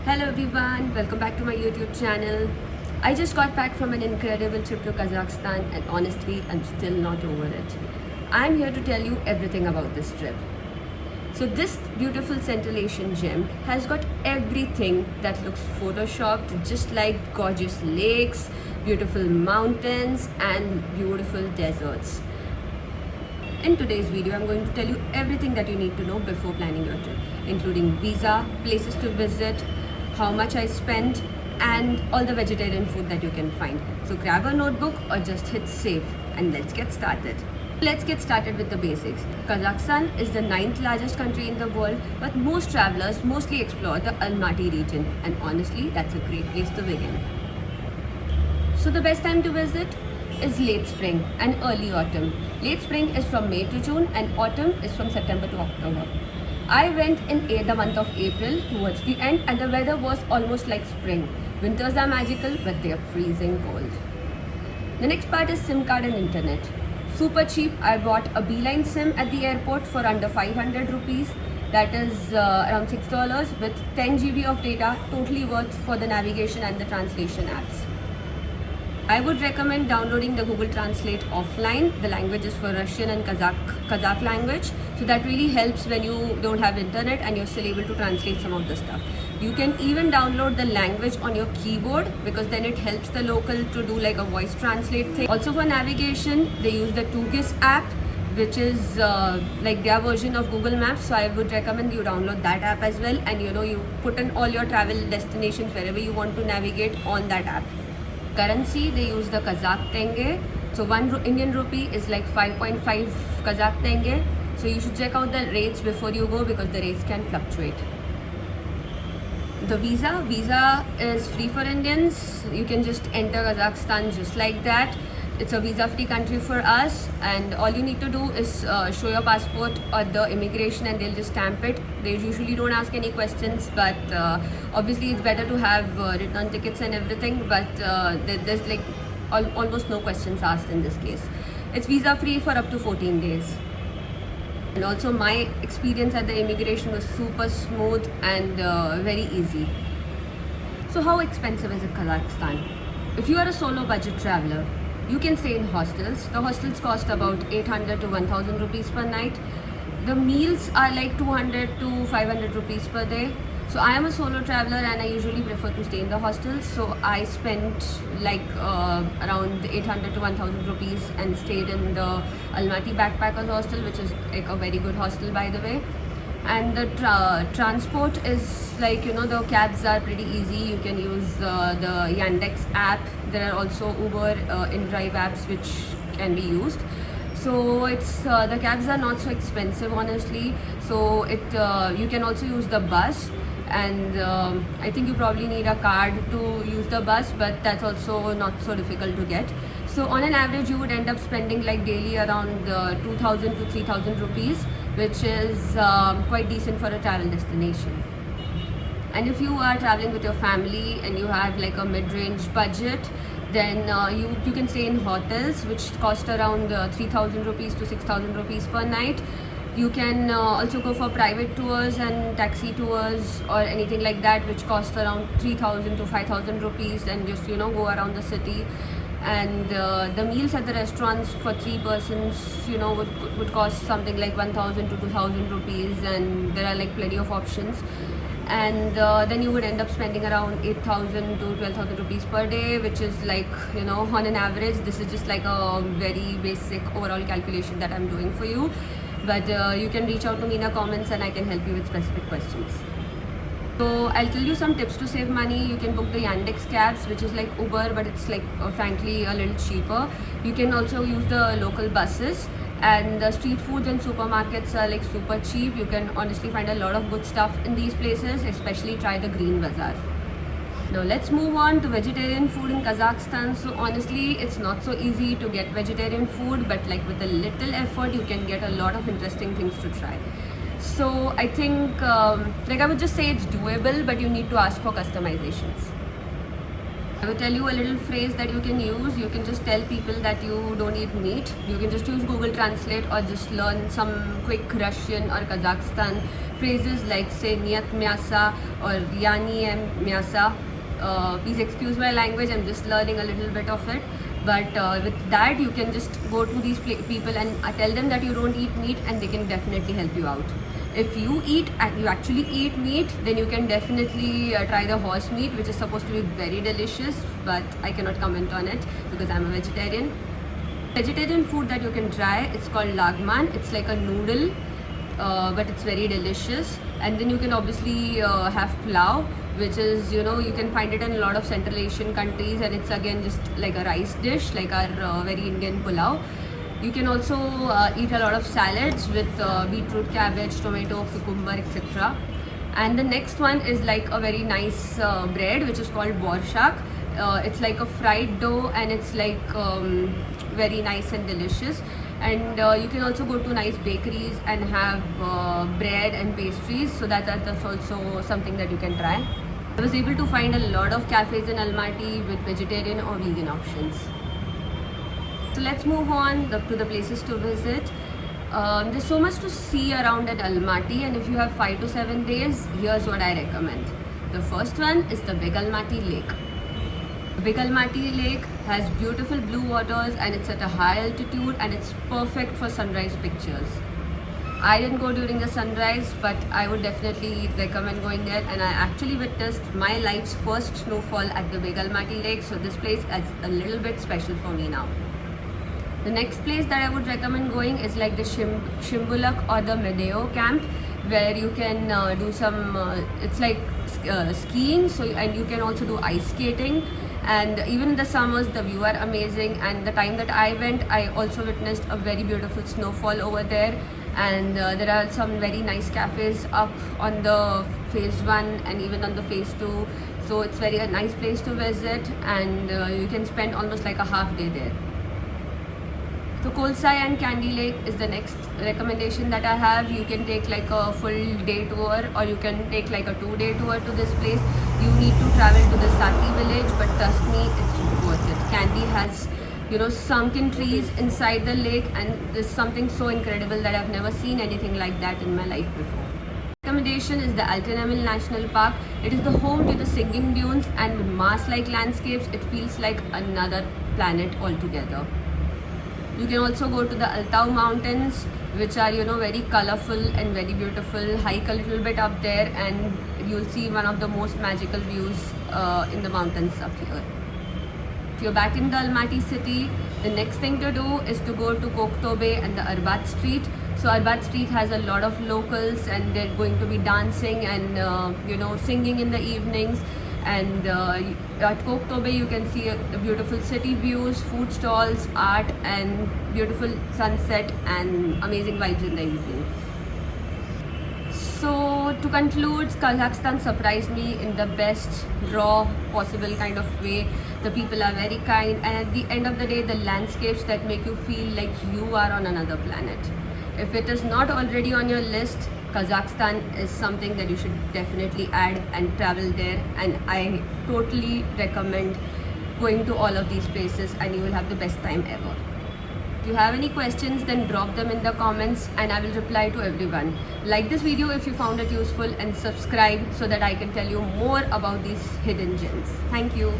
Hello everyone, welcome back to my YouTube channel. I just got back from an incredible trip to Kazakhstan and honestly, I'm still not over it. I'm here to tell you everything about this trip. So this beautiful Central Asian gem has got everything that looks photoshopped, just like gorgeous lakes, beautiful mountains and beautiful deserts. In today's video, I'm going to tell you everything that you need to know before planning your trip, including visa, places to visit, how much I spent, and all the vegetarian food that you can find. So grab a notebook or just hit save and let's get started. Let's get started with the basics. Kazakhstan is the 9th largest country in the world, but most travelers mostly explore the Almaty region, and honestly, that's a great place to begin. So the best time to visit is late spring and early autumn. Late spring is from May to June and autumn is from September to October. I went in the month of April towards the end and the weather was almost like spring. Winters are magical but they are freezing cold. The next part is SIM card and internet. Super cheap. I bought a Beeline SIM at the airport for under 500 rupees. That is around $6 with 10 GB of data, totally worth for the navigation and the translation apps. I would recommend downloading the Google Translate offline. The language is for Russian and Kazakh language. So that really helps when you don't have internet and you're still able to translate some of the stuff. You can even download the language on your keyboard because then it helps the local to do like a voice translate thing. Also for navigation, they use the Tugis app, which is like their version of Google Maps. So I would recommend you download that app as well, and you put in all your travel destinations wherever you want to navigate on that app. Currency, they use the Kazakh tenge. So one Indian rupee is like 5.5 Kazakh tenge. So you should check out the rates before you go because the rates can fluctuate. The visa is free for Indians. You can just enter Kazakhstan just like that. It's a visa-free country for us, and all you need to do is show your passport at the immigration and they'll just stamp it. They usually don't ask any questions, but obviously it's better to have return tickets and everything, but there's like almost no questions asked in this case. It's visa-free for up to 14 days. And also my experience at the immigration was super smooth and very easy. So how expensive is it Kazakhstan? If you are a solo budget traveler, you can stay in hostels. The hostels cost about 800 to 1000 rupees per night. The meals are like 200 to 500 rupees per day. So I am a solo traveler and I usually prefer to stay in the hostels. So I spent like around 800 to 1000 rupees and stayed in the Almaty Backpackers Hostel, which is like a very good hostel by the way. And the transport is like, the cabs are pretty easy. You can use the Yandex app. There are also Uber InDrive apps which can be used. So it's the cabs are not so expensive honestly. So you can also use the bus, and I think you probably need a card to use the bus, but that's also not so difficult to get. So on an average you would end up spending like daily around 2000 to 3000 rupees, which is quite decent for a travel destination. And if you are traveling with your family and you have like a mid-range budget, then you can stay in hotels which cost around 3000 rupees to 6000 rupees per night. You can also go for private tours and taxi tours or anything like that, which cost around 3000 to 5000 rupees, and just go around the city. And the meals at the restaurants for 3 persons would cost something like 1000 to 2000 rupees, and there are like plenty of options. And then you would end up spending around 8000 to 12000 rupees per day, which is like on an average. This is just like a very basic overall calculation that I'm doing for you, but you can reach out to me in the comments and I can help you with specific questions. So I'll tell you some tips to save money. You can book the Yandex cabs, which is like Uber, but it's like frankly a little cheaper. You can also use the local buses, and the street foods and supermarkets are like super cheap. You can honestly find a lot of good stuff in these places, especially try the Green Bazaar. Now let's move on to vegetarian food in Kazakhstan. So honestly, it's not so easy to get vegetarian food, but like with a little effort, you can get a lot of interesting things to try. So I think like I would just say it's doable, but you need to ask for customizations. I will tell you a little phrase that you can use. You can just tell people that you don't eat meat. You can just use Google Translate or just learn some quick Russian or Kazakhstan phrases like say Niyat Myasa or Yani Myasa. Please excuse my language, I'm just learning a little bit of it. But with that, you can just go to these people and tell them that you don't eat meat, and they can definitely help you out. If you actually eat meat, then you can definitely try the horse meat, which is supposed to be very delicious, but I cannot comment on it because I'm a vegetarian. Vegetarian food that you can try, it's called lagman. It's like a noodle, but it's very delicious. And then you can obviously have pulao, which is, you can find it in a lot of Central Asian countries, and it's again just like a rice dish, like our very Indian pulao. You can also eat a lot of salads with beetroot, cabbage, tomato, cucumber, etc. And the next one is like a very nice bread, which is called borshak. It's like a fried dough, and it's like very nice and delicious. And you can also go to nice bakeries and have bread and pastries, so that's also something that you can try. I was able to find a lot of cafes in Almaty with vegetarian or vegan options. So let's move on to the places to visit. There's so much to see around at Almaty, and if you have 5 to 7 days, here's what I recommend. The first one is the Big Almaty Lake. The Big Almaty Lake has beautiful blue waters, and it's at a high altitude, and it's perfect for sunrise pictures. I didn't go during the sunrise, but I would definitely recommend going there, and I actually witnessed my life's first snowfall at the Big Almaty Lake, so this place is a little bit special for me now. The next place that I would recommend going is like the Shimbulak or the Medeo camp, where you can do some, it's like skiing, and you can also do ice skating. And even in the summers, the view are amazing. And the time that I went, I also witnessed a very beautiful snowfall over there. And there are some very nice cafes up on the phase 1 and even on the phase 2. So it's a nice place to visit, and you can spend almost like a half day there. So Kolsai and Candy Lake is the next recommendation that I have. You can take like a full day tour, or you can take like a 2-day tour to this place. You need to travel to the Sati village, but trust me, it's worth it. Candy has, sunken trees inside the lake, and there's something so incredible that I've never seen anything like that in my life before. Recommendation is the Altenamil National Park. It is the home to the singing dunes and Mars-like landscapes. It feels like another planet altogether. You can also go to the Altau Mountains, which are, very colorful and very beautiful. Hike a little bit up there, and you'll see one of the most magical views in the mountains up here. If you're back in the Almaty city, the next thing to do is to go to Koktobeh and the Arbat Street. So Arbat Street has a lot of locals, and they're going to be dancing and singing in the evenings. And at Koktobeh, you can see the beautiful city views, food stalls, art, and beautiful sunset and amazing vibes in the evening. So to conclude, Kazakhstan surprised me in the best, raw possible kind of way. The people are very kind, and at the end of the day, the landscapes that make you feel like you are on another planet. If it is not already on your list, Kazakhstan is something that you should definitely add and travel there, and I totally recommend going to all of these places, and you will have the best time ever. If you have any questions, then drop them in the comments and I will reply to everyone. Like this video if you found it useful, and subscribe so that I can tell you more about these hidden gems. Thank you.